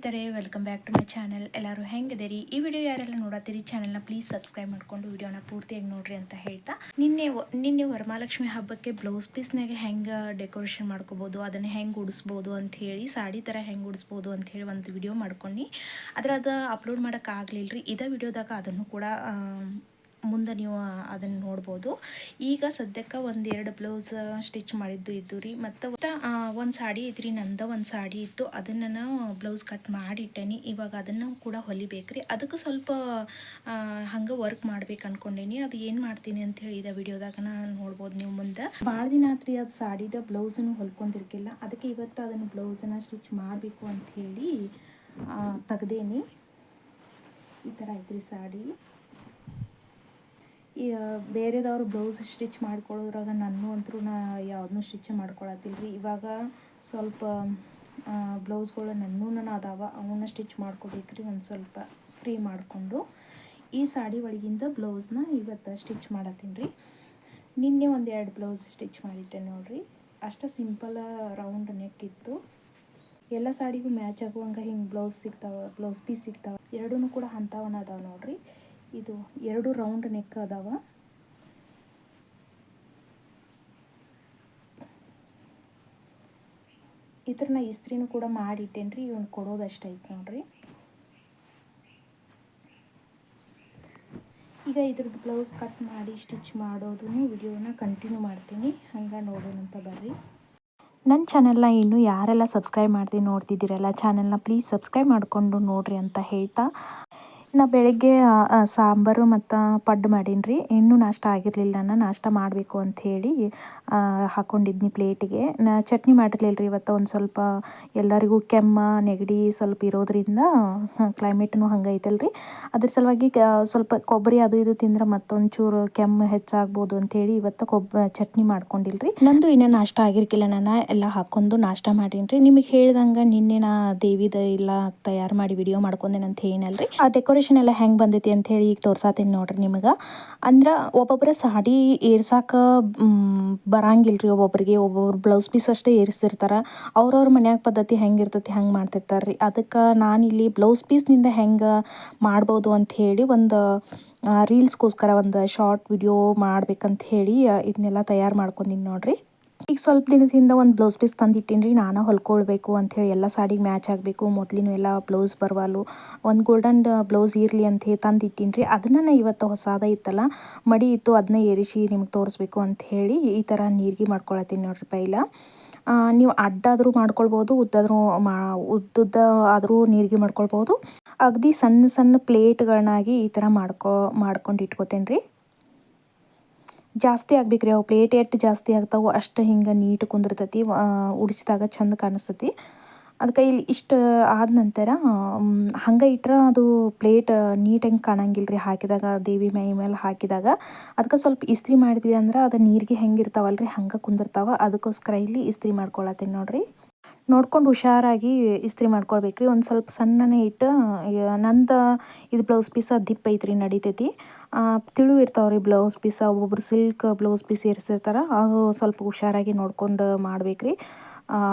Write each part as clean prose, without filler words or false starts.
ಸ್ನೇಹಿತರೆ, welcome back to my channel. ಎಲ್ಲರೂ ಹೆಂಗಿದ್ದೀರಿ? ಈ ವಿಡಿಯೋ ಯಾರೆಲ್ಲ ನೋಡತ್ತೀರಿ ಚಾನಲ್ನ ಪ್ಲೀಸ್ ಸಬ್ಸ್ಕ್ರೈಬ್ ಮಾಡಿಕೊಂಡು ವಿಡಿಯೋನ ಪೂರ್ತಿಯಾಗಿ ನೋಡ್ರಿ ಅಂತ ಹೇಳ್ತಾ, ನಿನ್ನೆ ವರಮಹಾಲಕ್ಷ್ಮಿ ಹಬ್ಬಕ್ಕೆ ಬ್ಲೌಸ್ ಪೀಸ್ನಾಗೆ ಹೆಂಗೆ ಡೆಕೋರೇಷನ್ ಮಾಡ್ಕೋಬೋದು, ಅದನ್ನು ಹೆಂಗೆ ಉಡಿಸ್ಬೋದು ಅಂತ ಹೇಳಿ, ಸಾಡಿ ಥರ ಹೆಂಗೆ ಉಡಿಸ್ಬೋದು ಅಂತ ಹೇಳಿ ಒಂದು ವಿಡಿಯೋ ಮಾಡ್ಕೊಂಡು ಅದು ಅಪ್ಲೋಡ್ ಮಾಡೋಕ್ಕಾಗಲಿಲ್ಲ ರೀ. ಇದೇ ವಿಡಿಯೋದಾಗ ಅದನ್ನು ಕೂಡ ಮುಂದೆ ನೀವು ಅದನ್ನು ನೋಡ್ಬೋದು. ಈಗ ಸದ್ಯಕ್ಕೆ ಒಂದೆರಡು ಬ್ಲೌಸ್ ಸ್ಟಿಚ್ ಮಾಡಿದ್ದು ಇದ್ದು ರೀ. ಮತ್ತು ಒಂದು ಸಾಡಿ ಐತ್ರಿ, ನಂದು ಒಂದು ಸಾಡಿ ಇತ್ತು, ಅದನ್ನು ನಾನು ಬ್ಲೌಸ್ ಕಟ್ ಮಾಡಿಟ್ಟೇನಿ. ಇವಾಗ ಅದನ್ನು ಕೂಡ ಹೊಲಿಬೇಕ್ರಿ. ಅದಕ್ಕೆ ಸ್ವಲ್ಪ ಹಂಗೆ ವರ್ಕ್ ಮಾಡ್ಬೇಕು ಅನ್ಕೊಂಡೇನಿ. ಅದು ಏನು ಮಾಡ್ತೀನಿ ಅಂತ ಹೇಳಿ ಇದೇ ವಿಡಿಯೋದಾಗ ನಾನು ನೋಡ್ಬೋದು ನೀವು ಮುಂದೆ. ಭಾಳ ದಿನ ಆತ್ರಿ ಅದು ಸಾಡಿದ ಬ್ಲೌಸನ್ನು ಹೊಲ್ಕೊಂಡಿರ್ಕಿಲ್ಲ. ಅದಕ್ಕೆ ಇವತ್ತು ಅದನ್ನು ಬ್ಲೌಸನ್ನು ಸ್ಟಿಚ್ ಮಾಡಬೇಕು ಅಂತ ಹೇಳಿ ತೆಗ್ದೇನಿ. ಈ ಥರ ಐತ್ರಿ ಸಾಡಿ. ಬೇರೆದವ್ರು ಬ್ಲೌಸ್ ಸ್ಟಿಚ್ ಮಾಡ್ಕೊಳ್ಳೋದ್ರಾಗ ನಾನು ಅಂತೂ ಯಾವುದನ್ನೂ ಸ್ಟಿಚ್ ಮಾಡ್ಕೊಳತ್ತಿಲ್ಲ ರೀ. ಇವಾಗ ಸ್ವಲ್ಪ ಬ್ಲೌಸ್ಗಳು ನಾನು ಅದಾವ, ಅವನ್ನ ಸ್ಟಿಚ್ ಮಾಡ್ಕೋಬೇಕ್ರಿ ಒಂದು ಸ್ವಲ್ಪ ಫ್ರೀ ಮಾಡಿಕೊಂಡು. ಈ ಸಾಡಿ ಒಳಗಿಂದ ಬ್ಲೌಸ್ನ ಇವತ್ತು ಸ್ಟಿಚ್ ಮಾಡತ್ತೀನಿ ರೀ. ನಿನ್ನೆ ಒಂದೆರಡು ಬ್ಲೌಸ್ ಸ್ಟಿಚ್ ಮಾಡಿಟ್ಟೆ ನೋಡಿರಿ. ಅಷ್ಟು ಸಿಂಪಲ್ ರೌಂಡ್ ನೆಕ್ ಇತ್ತು. ಎಲ್ಲ ಸಾಡಿಗೂ ಮ್ಯಾಚ್ ಆಗುವಂಗೆ ಹಿಂಗೆ ಬ್ಲೌಸ್ ಪೀಸ್ ಸಿಗ್ತಾವೆ. ಎರಡೂ ಕೂಡ ಅಂಥವನ್ನ ಅದಾವೆ ನೋಡಿರಿ. ಇದು ಎರಡು ರೌಂಡ್ ನೆಕ್ ಅದಾವ. ಇದ್ರನ್ನ ಇಸ್ತ್ರಿನೂ ಕೂಡ ಮಾಡಿಟ್ಟೇನಿ ರೀ. ಇವ್ನು ಕೊಡೋದಷ್ಟು ಐತೆ ನೋಡ್ರಿ. ಈಗ ಇದ್ರದ್ದು ಬ್ಲೌಸ್ ಕಟ್ ಮಾಡಿ ಸ್ಟಿಚ್ ಮಾಡೋದನ್ನು ವಿಡಿಯೋನ ಕಂಟಿನ್ಯೂ ಮಾಡ್ತೀನಿ. ಹಂಗೆ ನೋಡೋಣಂತ ಬರ್ರಿ. ನನ್ನ ಚಾನಲ್ನ ಇನ್ನೂ ಯಾರೆಲ್ಲ ಸಬ್ಸ್ಕ್ರೈಬ್ ಮಾಡ್ತೀನಿ ನೋಡ್ತಿದ್ದೀರಲ್ಲ, ಚಾನಲ್ನ ಪ್ಲೀಸ್ ಸಬ್ಸ್ಕ್ರೈಬ್ ಮಾಡಿಕೊಂಡು ನೋಡಿರಿ ಅಂತ ಹೇಳ್ತಾ, ನಾ ಬೆಳಗ್ಗೆ ಸಾಂಬಾರು ಮತ್ತು ಪಡ್ಡು ಮಾಡೀನಿ ರೀ. ಇನ್ನೂ ನಾಷ್ಟ ಆಗಿರಲಿಲ್ಲ. ನಾನು ನಾಷ್ಟ ಮಾಡಬೇಕು ಅಂಥೇಳಿ ಹಾಕ್ಕೊಂಡಿದ್ನಿ ಪ್ಲೇಟಿಗೆ. ಚಟ್ನಿ ಮಾಡಿರಲಿಲ್ಲ ರೀ ಇವತ್ತು. ಒಂದು ಸ್ವಲ್ಪ ಎಲ್ಲರಿಗೂ ಕೆಮ್ಮು ನೆಗಡಿ ಸ್ವಲ್ಪ ಇರೋದ್ರಿಂದ, ಕ್ಲೈಮೇಟ್ನು ಹಂಗೆ ಐತಲ್ಲ ರೀ, ಅದ್ರ ಸಲುವಾಗಿ ಸ್ವಲ್ಪ ಕೊಬ್ಬರಿ ಅದು ಇದು ತಿಂದ್ರೆ ಮತ್ತೊಂಚೂರು ಕೆಮ್ಮು ಹೆಚ್ಚಾಗ್ಬೋದು ಅಂಥೇಳಿ ಇವತ್ತು ಚಟ್ನಿ ಮಾಡ್ಕೊಂಡಿಲ್ಲ ರೀ. ನಂದು ಇನ್ನೂ ನಾಷ್ಟ ಆಗಿರ್ಕಿಲ್ಲ. ನಾನು ಎಲ್ಲ ಹಾಕ್ಕೊಂಡು ನಾಷ್ಟ ಮಾಡೀನಿ ರೀ. ನಿಮಗೆ ಹೇಳ್ದಂಗೆ ನಿನ್ನೆ ನಾ ದೇವಿದ ಎಲ್ಲ ತಯಾರು ಮಾಡಿ ವಿಡಿಯೋ ಮಾಡ್ಕೊಂಡೇನೆ ಅಂತ ಏನಲ್ಲ ರೀ. ಆ ಡೆಕೋರೇಷನ್ ಎಲ್ಲ ಹೆಂಗೆ ಬಂದೈತಿ ಅಂತ ಹೇಳಿ ಈಗ ತೋರ್ಸಾತೀನಿ ನೋಡ್ರಿ ನಿಮಗೆ. ಅಂದ್ರೆ ಒಬ್ಬೊಬ್ಬರ ಸಾಡಿ ಏರ್ಸಾಕ ಬರಂಗಿಲ್ಲ ರೀ. ಒಬ್ಬೊಬ್ರು ಬ್ಲೌಸ್ ಪೀಸ್ ಅಷ್ಟೇ ಏರಿಸ್ತಿರ್ತಾರೆ. ಅವ್ರವ್ರ ಮನ್ಯಾಗ ಪದ್ಧತಿ ಹೆಂಗಿರ್ತೈತಿ ಹಂಗೆ ಮಾಡ್ತಿರ್ತಾರೆ ರೀ. ಅದಕ್ಕೆ ನಾನಿಲ್ಲಿ ಬ್ಲೌಸ್ ಪೀಸ್ನಿಂದ ಹೆಂಗೆ ಮಾಡ್ಬೋದು ಅಂಥೇಳಿ ಒಂದು ರೀಲ್ಸ್ಗೋಸ್ಕರ ಒಂದು ಶಾರ್ಟ್ ವಿಡಿಯೋ ಮಾಡ್ಬೇಕಂತ ಹೇಳಿ ಇದನ್ನೆಲ್ಲ ತಯಾರು ಮಾಡ್ಕೊಂಡಿನಿ ನೋಡ್ರಿ. ಈಗ ಸ್ವಲ್ಪ ದಿನದಿಂದ ಒಂದು ಬ್ಲೌಸ್ ಪೀಸ್ ತಂದಿಟ್ಟೀನಿ ರೀ. ನಾನು ಹೊಲ್ಕೊಳ್ಬೇಕು ಅಂಥೇಳಿ, ಎಲ್ಲ ಸಾಡಿಗೆ ಮ್ಯಾಚ್ ಆಗಬೇಕು. ಮೊದಲಿನ ಎಲ್ಲ ಬ್ಲೌಸ್ ಬರವಲ್ಲು, ಒಂದು ಗೋಲ್ಡನ್ ಬ್ಲೌಸ್ ಇರಲಿ ಅಂಥೇಳಿ ತಂದಿಟ್ಟೀನಿ ರೀ. ಅದನ್ನು ನಾನು ಇವತ್ತು ಹೊಸಾದ ಇತ್ತಲ್ಲ, ಮಡಿ ಇತ್ತು, ಅದನ್ನ ಏರಿಸಿ ನಿಮ್ಗೆ ತೋರಿಸ್ಬೇಕು ಅಂಥೇಳಿ ಈ ಥರ ನೀರಿಗೆ ಮಾಡ್ಕೊಳತ್ತೀನಿ ನೋಡ್ರಿ. ಪೈಲ ನೀವು ಅಡ್ಡಾದರೂ ಮಾಡ್ಕೊಳ್ಬೋದು, ಉದ್ದುದ್ದ ಆದರೂ ನೀರಿಗೆ ಮಾಡ್ಕೊಳ್ಬೋದು. ಅಗದಿ ಸಣ್ಣ ಸಣ್ಣ ಪ್ಲೇಟ್ಗಳನ್ನಾಗಿ ಈ ಥರ ಮಾಡ್ಕೊಂಡು ಇಟ್ಕೋತೇನೆ ರೀ. ಜಾಸ್ತಿ ಆಗ್ಬೇಕ್ರಿ. ಅವು ಪ್ಲೇಟ್ ಎಷ್ಟು ಜಾಸ್ತಿ ಆಗ್ತಾವೆ ಅಷ್ಟು ಹಿಂಗೆ ನೀಟ್ ಕುಂದಿರ್ತೈತಿ, ಉಡಿಸಿದಾಗ ಚಂದ ಕಾಣಿಸ್ತೈತಿ. ಅದಕ್ಕೆ ಇಲ್ಲಿ ಇಷ್ಟು ಆದ ನಂತರ ಹಂಗೆ ಇಟ್ರೆ ಅದು ಪ್ಲೇಟ್ ನೀಟಾಗಿ ಕಾಣಂಗಿಲ್ಲ ರೀ. ಹಾಕಿದಾಗ ದೇವಿ ಮೈ ಮೇಲೆ ಹಾಕಿದಾಗ ಅದಕ್ಕೆ ಸ್ವಲ್ಪ ಇಸ್ತ್ರಿ ಮಾಡಿದ್ವಿ ಅಂದ್ರೆ ಅದು ನೀರಿಗೆ ಹೆಂಗೆ ಇರ್ತಾವಲ್ಲ ರೀ, ಹಂಗೆ ಕುಂದಿರ್ತಾವೆ. ಅದಕ್ಕೋಸ್ಕರ ಇಲ್ಲಿ ಇಸ್ತ್ರಿ ಮಾಡ್ಕೊಳತ್ತೀನಿ ನೋಡ್ರಿ. ನೋಡ್ಕೊಂಡು ಹುಷಾರಾಗಿ ಇಸ್ತ್ರಿ ಮಾಡ್ಕೊಳ್ಬೇಕ್ರಿ. ಒಂದು ಸ್ವಲ್ಪ ಸಣ್ಣನೇ ಇಟ್ಟು, ನಂದು ಇದು ಬ್ಲೌಸ್ ಪೀಸ ದಿಪ್ಪ ಐತ್ರಿ, ನಡಿತೈತಿ. ತಿಳು ಇರ್ತಾವ್ರಿ ಬ್ಲೌಸ್ ಪೀಸ. ಒಬ್ಬೊಬ್ರು ಸಿಲ್ಕ್ ಬ್ಲೌಸ್ ಪೀಸ್ ಇರಿಸ್ತಿರ್ತಾರೆ, ಅದು ಸ್ವಲ್ಪ ಹುಷಾರಾಗಿ ನೋಡ್ಕೊಂಡು ಮಾಡ್ಬೇಕ್ರಿ.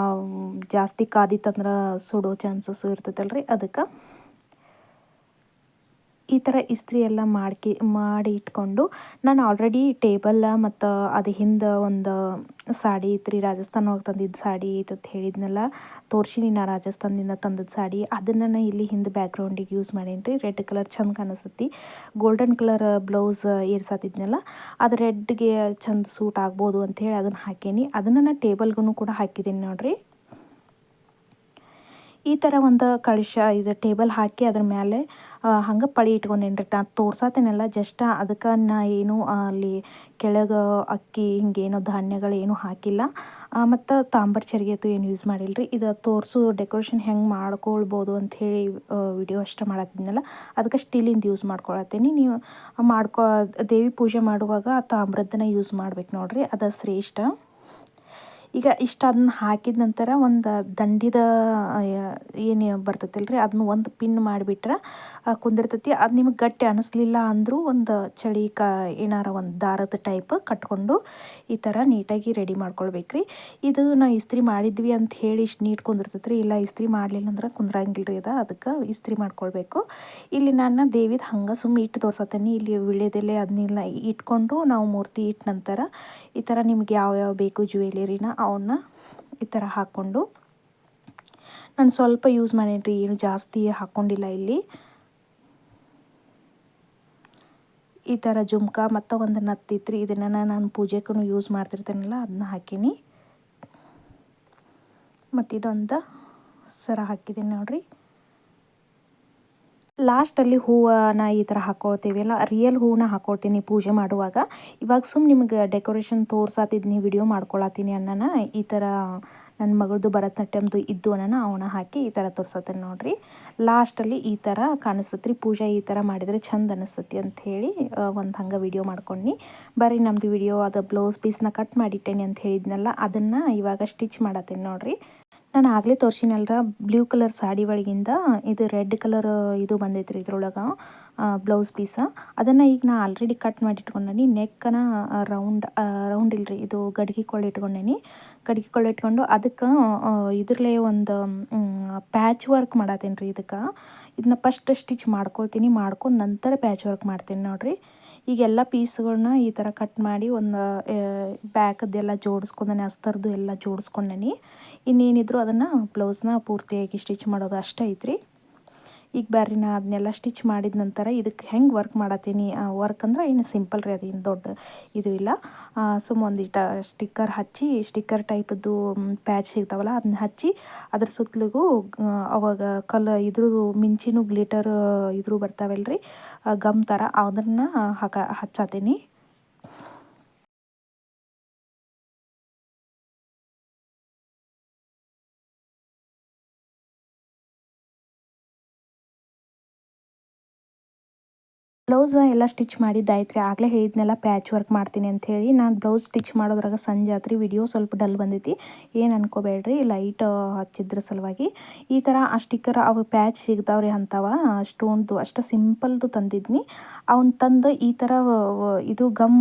ಜಾಸ್ತಿ ಕಾದಿತ್ತಂದ್ರೆ ಸುಡೋ ಚಾನ್ಸಸ್ಸು ಇರ್ತೈತಲ್ರಿ. ಅದಕ್ಕೆ ಈ ಥರ ಇಸ್ತ್ರಿ ಎಲ್ಲ ಮಾಡಿ ಇಟ್ಕೊಂಡು, ನಾನು ಆಲ್ರೆಡಿ ಟೇಬಲ್ ಮತ್ತು ಅದು ಹಿಂದೆ ಒಂದು ಸಾಡಿ ಇತ್ತು ರೀ, ರಾಜಸ್ಥಾನ ಒಳಗೆ ತಂದಿದ್ದು ಸಾಡಿ ಐತಂತ ಹೇಳಿದ್ನಲ್ಲ, ತೋರ್ಸಿನಿ ನಾ ರಾಜಸ್ಥಾನದಿಂದ ತಂದದ್ದು ಸಾಡಿ. ಅದನ್ನು ನಾನು ಇಲ್ಲಿ ಹಿಂದೆ ಬ್ಯಾಕ್ಗ್ರೌಂಡಿಗೆ ಯೂಸ್ ಮಾಡೀನಿ ರೀ. ರೆಡ್ ಕಲರ್ ಚಂದ ಕಾಣಿಸ್ತೈತಿ. ಗೋಲ್ಡನ್ ಕಲರ್ ಬ್ಲೌಸ್ ಏರ್ಸಾತಿದ್ನಲ್ಲ, ಅದು ರೆಡ್ಗೆ ಚಂದ ಸೂಟ್ ಆಗ್ಬೋದು ಅಂಥೇಳಿ ಅದನ್ನು ಹಾಕೀನಿ. ಅದನ್ನು ನಾನು ಟೇಬಲ್ಗೂ ಕೂಡ ಹಾಕಿದ್ದೀನಿ ನೋಡಿರಿ. ಈ ಥರ ಒಂದು ಇದು ಟೇಬಲ್ ಹಾಕಿ ಅದ್ರ ಮೇಲೆ ಹಂಗೆ ಪಳಿ ಇಟ್ಕೊಂಡೇನಿ ರೀ. ನಾನು ತೋರ್ಸಾತೇನೆಲ್ಲ ಜಸ್ಟ್. ಅದಕ್ಕೆ ನಾ ಏನು ಅಲ್ಲಿ ಕೆಳಗೆ ಅಕ್ಕಿ ಹಿಂಗೇನೋ ಧಾನ್ಯಗಳೇನು ಹಾಕಿಲ್ಲ, ಮತ್ತು ತಾಂಬರ್ ಚರಿಗೆ ಅಂತೂ ಏನು ಯೂಸ್ ಮಾಡಿಲ್ಲ ರೀ. ಇದು ಡೆಕೋರೇಷನ್ ಹೆಂಗೆ ಮಾಡ್ಕೊಳ್ಬೋದು ಅಂಥೇಳಿ ವಿಡಿಯೋ ಅಷ್ಟೇ ಮಾಡತ್ತಿದ್ನಲ್ಲ, ಅದಕ್ಕೆ ಸ್ಟೀಲಿಂದ ಯೂಸ್ ಮಾಡ್ಕೊಳತ್ತೀನಿ. ನೀವು ದೇವಿ ಪೂಜೆ ಮಾಡುವಾಗ ಆ ತಾಮ್ರದ್ದನ್ನ ಯೂಸ್ ಮಾಡ್ಬೇಕು ನೋಡಿರಿ, ಅದು ಶ್ರೇಷ್ಠ. ಈಗ ಅದನ್ನ ಹಾಕಿದ ನಂತರ ಒಂದು ದಂಡಿದ ಏನು ಬರ್ತೈತಿಲ್ಲ ರೀ, ಅದನ್ನ ಒಂದು ಪಿನ್ ಮಾಡಿಬಿಟ್ರೆ ಕುಂದಿರ್ತೈತಿ. ಅದು ನಿಮಗೆ ಗಟ್ಟಿ ಅನ್ನಿಸ್ಲಿಲ್ಲ ಅಂದರೂ ಒಂದು ಚಳಿ ಏನಾರ ಒಂದು ದಾರದ ಟೈಪ್ ಕಟ್ಕೊಂಡು ಈ ಥರ ನೀಟಾಗಿ ರೆಡಿ ಮಾಡ್ಕೊಳ್ಬೇಕು ರೀ. ಇದು ನಾವು ಇಸ್ತ್ರಿ ಮಾಡಿದ್ವಿ ಅಂತ ಹೇಳಿ ಇಷ್ಟು ನೀಟ್ ಕುಂದಿರ್ತೈತೆ ರೀ. ಇಲ್ಲ ಇಸ್ತ್ರಿ ಮಾಡಲಿಲ್ಲ ಅಂದ್ರೆ ಕುಂದ್ರಂಗಿಲ್ಲ ರೀ. ಅದಕ್ಕೆ ಇಸ್ತ್ರಿ ಮಾಡ್ಕೊಳ್ಬೇಕು. ಇಲ್ಲಿ ನಾನು ದೇವಿದ ಹಂಗೆ ಸುಮ್ಮನೆ ಇಟ್ಟು ತೋರ್ಸತ್ತೇನೆ. ಇಲ್ಲಿ ವಿಳ್ಯದೆಲೆ ಅದನ್ನೆಲ್ಲ ಇಟ್ಕೊಂಡು ನಾವು ಮೂರ್ತಿ ಇಟ್ಟ ನಂತರ ಈ ಥರ ನಿಮ್ಗೆ ಯಾವ ಬೇಕು ಜ್ಯುವೆಲರಿನ ಅವನ್ನ ಈ ಥರ ಹಾಕ್ಕೊಂಡು ನಾನು ಸ್ವಲ್ಪ ಯೂಸ್ ಮಾಡೇನಿ ರೀ, ಏನು ಜಾಸ್ತಿ ಹಾಕ್ಕೊಂಡಿಲ್ಲ. ಇಲ್ಲಿ ಈ ಥರ ಜುಮ್ಕ ಮತ್ತು ಒಂದು ನತ್ತಿತ್ರಿ, ಇದನ್ನು ನಾನು ಪೂಜೆಗೂ ಯೂಸ್ ಮಾಡ್ತಿರ್ತೇನಲ್ಲ ಅದನ್ನ ಹಾಕೀನಿ. ಮತ್ತು ಇದೊಂದು ಸರ ಹಾಕಿದ್ದೀನಿ ನೋಡಿರಿ. ಲಾಸ್ಟಲ್ಲಿ ಹೂವನ್ನ ಈ ಥರ ಹಾಕ್ಕೊಳ್ತೀವಲ್ಲ, ರಿಯಲ್ ಹೂವನ್ನ ಹಾಕ್ಕೊಳ್ತೀನಿ ಪೂಜೆ ಮಾಡುವಾಗ. ಇವಾಗ ನಿಮಗೆ ಡೆಕೋರೇಷನ್ ತೋರ್ಸಾತಿದ್ನಿ, ವಿಡಿಯೋ ಮಾಡ್ಕೊಳತ್ತೀನಿ ಅನ್ನೋಣ. ಈ ಥರ ನನ್ನ ಮಗಳದು ಭರತನಾಟ್ಯಮ್ದು ಇದ್ದು ಅನ್ನೋಣ ಅವನ್ನ ಹಾಕಿ ಈ ಥರ ತೋರ್ಸತ್ತೇನೆ ನೋಡಿರಿ. ಲಾಸ್ಟಲ್ಲಿ ಈ ಥರ ಕಾಣಿಸ್ತೈತೆ ರೀ. ಪೂಜೆ ಈ ಥರ ಮಾಡಿದರೆ ಚಂದ ಅನಿಸ್ತೈತಿ ಅಂಥೇಳಿ ಒಂದು ಹಂಗೆ ವಿಡಿಯೋ ಮಾಡ್ಕೊಂಡು ಬರ್ರಿ ನಮ್ಮದು ವಿಡಿಯೋ ಅದು ಬ್ಲೌಸ್ ಪೀಸ್ನ ಕಟ್ ಮಾಡಿಟ್ಟೇನೆ ಅಂತ ಹೇಳಿದ್ನಲ್ಲ, ಅದನ್ನು ಇವಾಗ ಸ್ಟಿಚ್ ಮಾಡತ್ತೇನೆ ನೋಡಿರಿ. ನಾನು ಆಗಲೇ ತೋರಿಸಿನಲ್ರ ಬ್ಲೂ ಕಲರ್ ಸಾಡಿ ಒಳಗಿಂದ ಇದು ರೆಡ್ ಕಲರ್ ಇದು ಬಂದೈತೆ ರೀ ಇದ್ರೊಳಗೆ ಬ್ಲೌಸ್ ಪೀಸ. ಅದನ್ನು ಈಗ ನಾ ಆಲ್ರೆಡಿ ಕಟ್ ಮಾಡಿ ಇಟ್ಕೊಂಡೇನಿ. ನೆಕ್ಕನ ರೌಂಡ್ ಇಲ್ರಿ, ಇದು ಗಡ್ಗೆ ಕೊಳ್ಳೆ ಇಟ್ಕೊಂಡೇನಿ. ಗಡ್ಗೆ ಕೊಳ್ಳೆ ಇಟ್ಕೊಂಡು ಅದಕ್ಕೆ ಇದ್ರಲ್ಲೇ ಒಂದು ಪ್ಯಾಚ್ ವರ್ಕ್ ಮಾಡತ್ತೇನೆ ರೀ. ಇದನ್ನ ಫಸ್ಟ್ ಸ್ಟಿಚ್ ಮಾಡ್ಕೊಳ್ತೀನಿ, ಮಾಡ್ಕೊಂಡು ನಂತರ ಪ್ಯಾಚ್ ವರ್ಕ್ ಮಾಡ್ತೀನಿ ನೋಡಿರಿ. ಈಗೆಲ್ಲ ಪೀಸ್ಗಳನ್ನ ಈ ಥರ ಕಟ್ ಮಾಡಿ ಒಂದು ಬ್ಯಾಕದ್ದೆಲ್ಲ ಜೋಡಿಸ್ಕೊಂಡೇನೆ, ಅಸ್ತರದ್ದು ಎಲ್ಲ ಜೋಡಿಸ್ಕೊಂಡೇನಿ. ಇನ್ನೇನಿದ್ರು ಅದನ್ನು ಬ್ಲೌಸ್ನ ಪೂರ್ತಿಯಾಗಿ ಸ್ಟಿಚ್ ಮಾಡೋದು ಅಷ್ಟೇ ಐತ್ರಿ. ಈಗ ಬರ್ರಿ ನಾ ಅದನ್ನೆಲ್ಲ ಸ್ಟಿಚ್ ಮಾಡಿದ ನಂತರ ಇದಕ್ಕೆ ಹೆಂಗೆ ವರ್ಕ್ ಮಾಡತ್ತೀನಿ. ವರ್ಕ್ ಅಂದ್ರೆ ಏನು ಸಿಂಪಲ್ ರೀ, ಅದೇನು ದೊಡ್ಡ ಇದು ಇಲ್ಲ. ಒಂದಿಷ್ಟು ಸ್ಟಿಕ್ಕರ್ ಹಚ್ಚಿ, ಸ್ಟಿಕ್ಕರ್ ಟೈಪದ್ದು ಪ್ಯಾಚ್ ಸಿಗ್ತಾವಲ್ಲ ಅದನ್ನ ಹಚ್ಚಿ ಅದ್ರ ಸುತ್ತಲಿಗೂ ಅವಾಗ ಇದ್ರದ್ದು ಮಿಂಚಿನೂ ಗ್ಲಿಟರ್ ಇದ್ರು ಬರ್ತಾವಲ್ರಿ ಗಮ್ ಥರ, ಅದನ್ನು ಹಚ್ಚತ್ತೀನಿ. ಬ್ಲೌಸ್ ಎಲ್ಲ ಸ್ಟಿಚ್ ಮಾಡಿದ್ದಾಯ್ತು ರೀ. ಆಗಲೇ ಹೇಳಿದ್ನೆಲ್ಲ ಪ್ಯಾಚ್ ವರ್ಕ್ ಮಾಡ್ತೀನಿ ಅಂಥೇಳಿ. ನಾನು ಬ್ಲೌಸ್ ಸ್ಟಿಚ್ ಮಾಡೋದ್ರಾಗ ಸಂಜೆ ಆತ್ರಿ. ವಿಡಿಯೋ ಸ್ವಲ್ಪ ಡಲ್ ಬಂದೈತಿ, ಏನು ಅನ್ಕೋಬೇಡ್ರಿ, ಲೈಟ್ ಹಚ್ಚಿದ್ರ ಸಲುವಾಗಿ. ಈ ಥರ ಆ ಸ್ಟಿಕ್ಕರ್ ಅವು ಪ್ಯಾಚ್ ಸಿಗ್ತಾವ್ರಿ ಅಂಥವ ಸ್ಟೋನ್ದು, ಅಷ್ಟು ಸಿಂಪಲ್ದು ತಂದಿದ್ನಿ. ಅವ್ನು ತಂದು ಈ ಥರ ಇದು ಗಮ್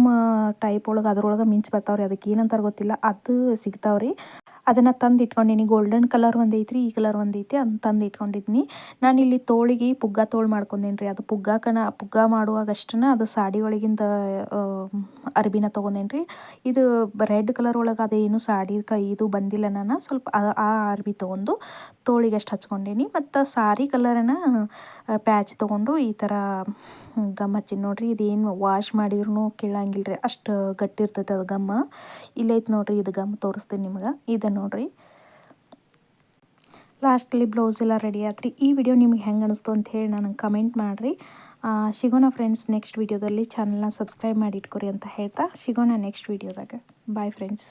ಟೈಪ್ ಒಳಗೆ ಅದ್ರೊಳಗೆ ಮಿಂಚು ಬರ್ತಾವ್ರಿ, ಅದಕ್ಕೆ ಏನಂತಾರೆ ಗೊತ್ತಿಲ್ಲ, ಅದು ಸಿಗ್ತಾವ್ರಿ. ಅದನ್ನು ತಂದು ಇಟ್ಕೊಂಡಿನಿ. ಗೋಲ್ಡನ್ ಕಲರ್ ಒಂದೈತ್ರಿ, ಈ ಕಲರ್ ಒಂದೈತಿ, ಅದನ್ನ ತಂದು ಇಟ್ಕೊಂಡಿದ್ನಿ. ನಾನಿಲ್ಲಿ ತೋಳಿಗೆ ಪುಗ್ಗ ತೋಳು ಮಾಡ್ಕೊಂಡೇನಿ ರೀ. ಅದು ಪುಗ್ಗ ಮಾಡುವಾಗ ಅಷ್ಟೇ ಅದು ಸಾಡಿ ಒಳಗಿಂದ ಅರ್ಬಿನ ತೊಗೊಂಡೇನಿ ರೀ. ಇದು ರೆಡ್ ಕಲರ್ ಒಳಗೆ ಅದೇನು ಸಾಡಿ ಇದು ಬಂದಿಲ್ಲ, ನಾನು ಸ್ವಲ್ಪ ಆ ಅರ್ಬಿ ತೊಗೊಂಡು ತೋಳಿಗೆ ಅಷ್ಟು ಹಚ್ಕೊಂಡೇನಿ. ಮತ್ತು ಸಾರಿ ಕಲರನ್ನ ಪ್ಯಾಚ್ ತೊಗೊಂಡು ಈ ಥರ ಗಮ್ ಹಚ್ಚೀನಿ ನೋಡಿರಿ. ಇದೇನು ವಾಶ್ ಮಾಡಿದ್ರೂ ಕೀಳಂಗಿಲ್ಲ ರೀ, ಅಷ್ಟು ಗಟ್ಟಿ ಇರ್ತೈತೆ ಅದು ಗಮ್ಮ. ಇಲ್ಲೈತೆ ನೋಡಿರಿ, ಇದು ಗಮ್ ತೋರಿಸ್ತೀನಿ ನಿಮ್ಗೆ. ಇದು ನೋಡಿರಿ, ಲಾಸ್ಟಲ್ಲಿ ಬ್ಲೌಸ್ ಎಲ್ಲ ರೆಡಿ ಆತ್ರಿ. ಈ ವಿಡಿಯೋ ನಿಮ್ಗೆ ಹೆಂಗೆ ಅನಿಸ್ತು ಅಂತ ಹೇಳಿ ನನಗೆ ಕಮೆಂಟ್ ಮಾಡಿರಿ. ಸಿಗೋಣ ಫ್ರೆಂಡ್ಸ್ ನೆಕ್ಸ್ಟ್ ವಿಡಿಯೋದಲ್ಲಿ. ಚಾನಲ್ನ ಸಬ್ಸ್ಕ್ರೈಬ್ ಮಾಡಿ ಇಟ್ಕೊರಿ ಅಂತ ಹೇಳ್ತಾ ಸಿಗೋಣ ನೆಕ್ಸ್ಟ್ ವಿಡಿಯೋದಾಗ. Bye friends.